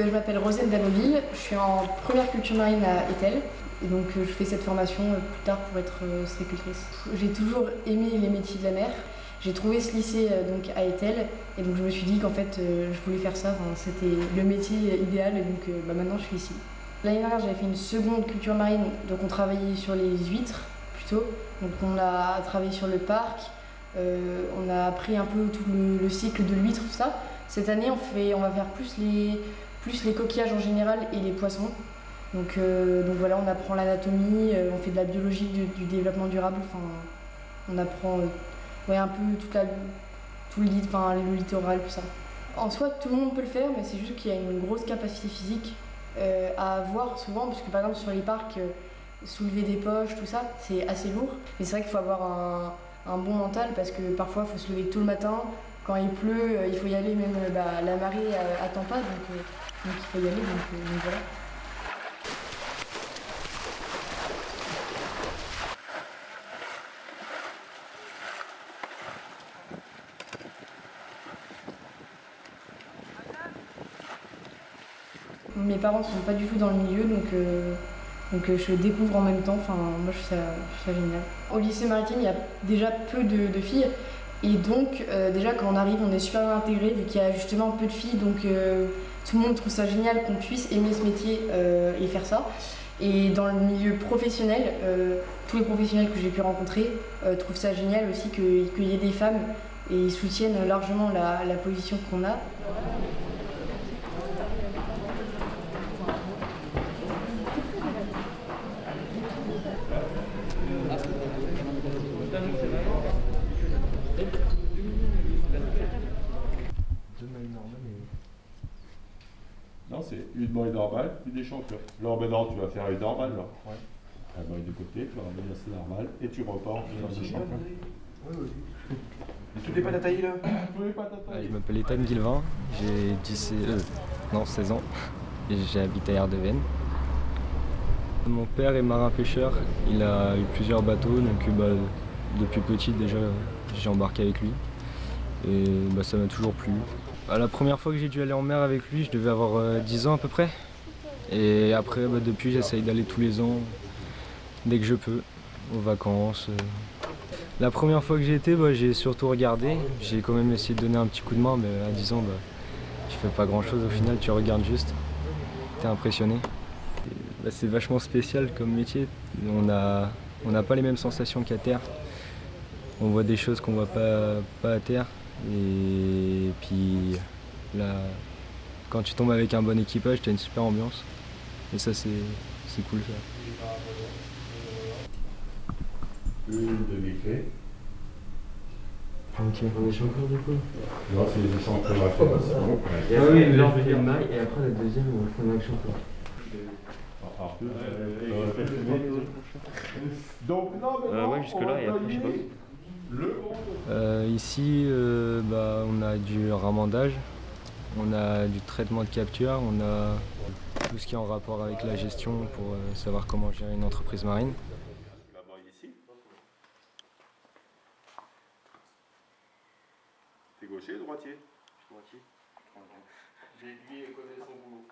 Je m'appelle Rosette Danoville, je suis en première culture marine à Etel. Et donc je fais cette formation plus tard pour être séricultrice. J'ai toujours aimé les métiers de la mer. J'ai trouvé ce lycée donc à Etel et donc je me suis dit qu'en fait je voulais faire ça, c'était le métier idéal et donc maintenant je suis ici. L'année dernière j'avais fait une seconde culture marine, donc on travaillait sur les huîtres plutôt. Donc on a travaillé sur le parc, on a appris un peu tout le cycle de l'huître, tout ça. Cette année on va faire plus les coquillages en général et les poissons. Donc voilà, on apprend l'anatomie, on fait de la biologie du développement durable, on apprend un peu tout le littoral, tout ça. En soi, tout le monde peut le faire, mais c'est juste qu'il y a une grosse capacité physique à avoir souvent, parce que par exemple sur les parcs, soulever des poches, tout ça, c'est assez lourd. Mais c'est vrai qu'il faut avoir un bon mental, parce que parfois il faut se lever tôt le matin, quand il pleut, il faut y aller, même la marée attend pas, donc il faut y aller, donc voilà. Mes parents ne sont pas du tout dans le milieu, donc je découvre en même temps. Moi je trouve ça génial. Au lycée maritime, il y a déjà peu de filles, et donc déjà quand on arrive, on est super bien intégré vu qu'il y a justement peu de filles, donc tout le monde trouve ça génial qu'on puisse aimer ce métier et faire ça. Et dans le milieu professionnel, tous les professionnels que j'ai pu rencontrer trouvent ça génial aussi qu'il y ait des femmes, et ils soutiennent largement la position qu'on a. Non, c'est une morée normale, une échancrure. Là, maintenant, tu vas faire une normale, là. Ouais. La morée de côté, tu vas ramener assez normale, et tu repars sur une échancrure. Oui, oui. Tous les pâtes à tailler, là? Tous les pâtes à tailler. Je m'appelle Ethan Guilvin, j'ai 16 ans, et j'habite à Erdeven. Mon père est marin-pêcheur, il a eu plusieurs bateaux, donc depuis petit déjà j'ai embarqué avec lui. Et ça m'a toujours plu. La première fois que j'ai dû aller en mer avec lui, je devais avoir 10 ans à peu près. Et après, depuis, j'essaye d'aller tous les ans, dès que je peux, aux vacances. La première fois que j'ai été, j'ai surtout regardé. J'ai quand même essayé de donner un petit coup de main, mais à 10 ans, tu fais pas grand chose au final, tu regardes juste. T'es impressionné. C'est vachement spécial comme métier. On n'a pas les mêmes sensations qu'à terre. On voit des choses qu'on voit pas à terre. Et puis là, quand tu tombes avec un bon équipage, tu as une super ambiance. Et ça, c'est cool ça. Une demi-clé. Ok. On est encore du coup? Non, c'est les échancrures à faire. Oui, mais là on fait une maille et après la deuxième on va faire une action. Donc, non, ouais, jusque-là, et après, je sais pas. Ici, on a du ramandage, on a du traitement de capture, on a tout ce qui est en rapport avec la gestion pour savoir comment gérer une entreprise marine. T'es gaucher ou droitier? Droitier. Lui connaît son boulot.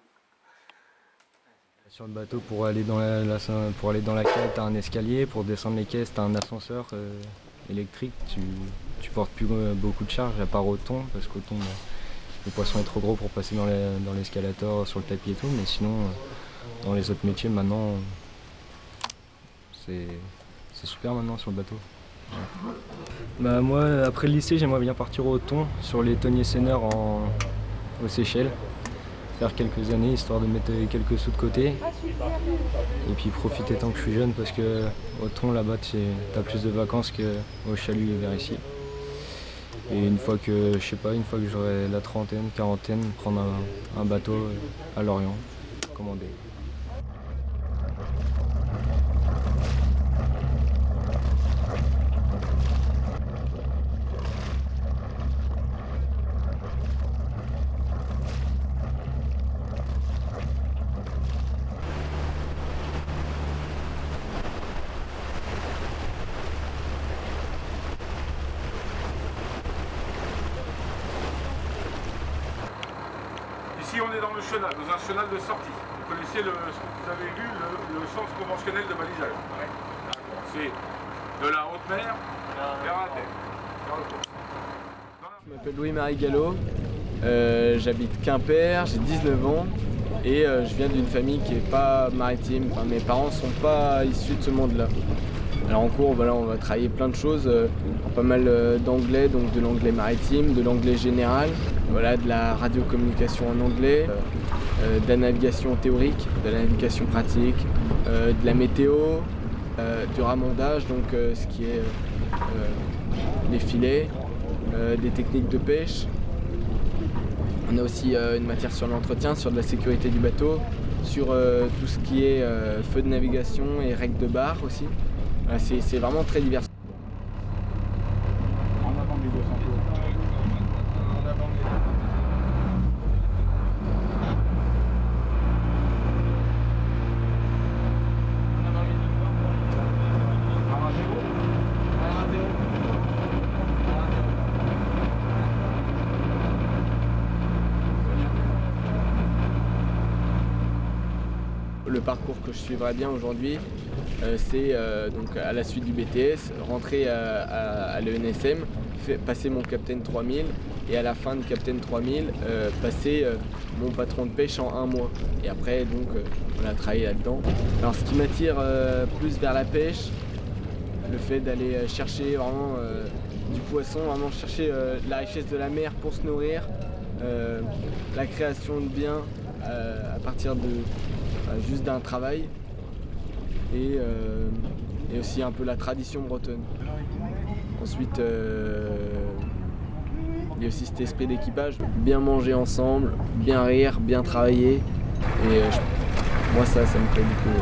Sur le bateau, pour aller dans la cale, tu as un escalier, pour descendre les caisses, tu as un ascenseur électrique. Tu portes plus beaucoup de charge, à part au thon, parce qu'au thon, le poisson est trop gros pour passer dans l'escalator, sur le tapis et tout, mais sinon, dans les autres métiers, maintenant, c'est super maintenant sur le bateau. Ouais. Moi, après le lycée, j'aimerais bien partir au thon, sur les thoniers seineurs aux Seychelles. Faire quelques années histoire de mettre quelques sous de côté et puis profiter tant que je suis jeune, parce que au thon là-bas t'as plus de vacances qu'au chalut vers ici. Et une fois que j'aurai la trentaine, quarantaine, prendre un bateau à Lorient, commander. Ici, on est dans le chenal, dans un chenal de sortie. Vous connaissez vous avez vu le sens conventionnel de balisage. C'est de la haute mer vers la terre. Je m'appelle Louis-Marie Gallo, j'habite Quimper, j'ai 19 ans et je viens d'une famille qui n'est pas maritime. Enfin, mes parents ne sont pas issus de ce monde-là. Alors en cours, voilà, on va travailler plein de choses, pas mal d'anglais, donc de l'anglais maritime, de l'anglais général, voilà, de la radiocommunication en anglais, de la navigation théorique, de la navigation pratique, de la météo, du ramondage, donc ce qui est les filets, des techniques de pêche. On a aussi une matière sur l'entretien, sur de la sécurité du bateau, sur tout ce qui est feu de navigation et règles de bar aussi. Voilà, c'est vraiment très divers. En avant les 200 kilos. En avant les 200 kilos. Le parcours que je suivrai bien aujourd'hui, c'est donc à la suite du BTS, rentrer à l'ENSM, passer mon Captain 3000 et à la fin de Captain 3000, passer mon patron de pêche en 1 mois. Et après, donc, on a travaillé là-dedans. Alors, ce qui m'attire plus vers la pêche, le fait d'aller chercher vraiment du poisson, vraiment chercher la richesse de la mer pour se nourrir, la création de biens à partir de juste d'un travail et aussi un peu la tradition bretonne. Ensuite, il y a aussi cet esprit d'équipage, bien manger ensemble, bien rire, bien travailler et moi ça me plaît beaucoup.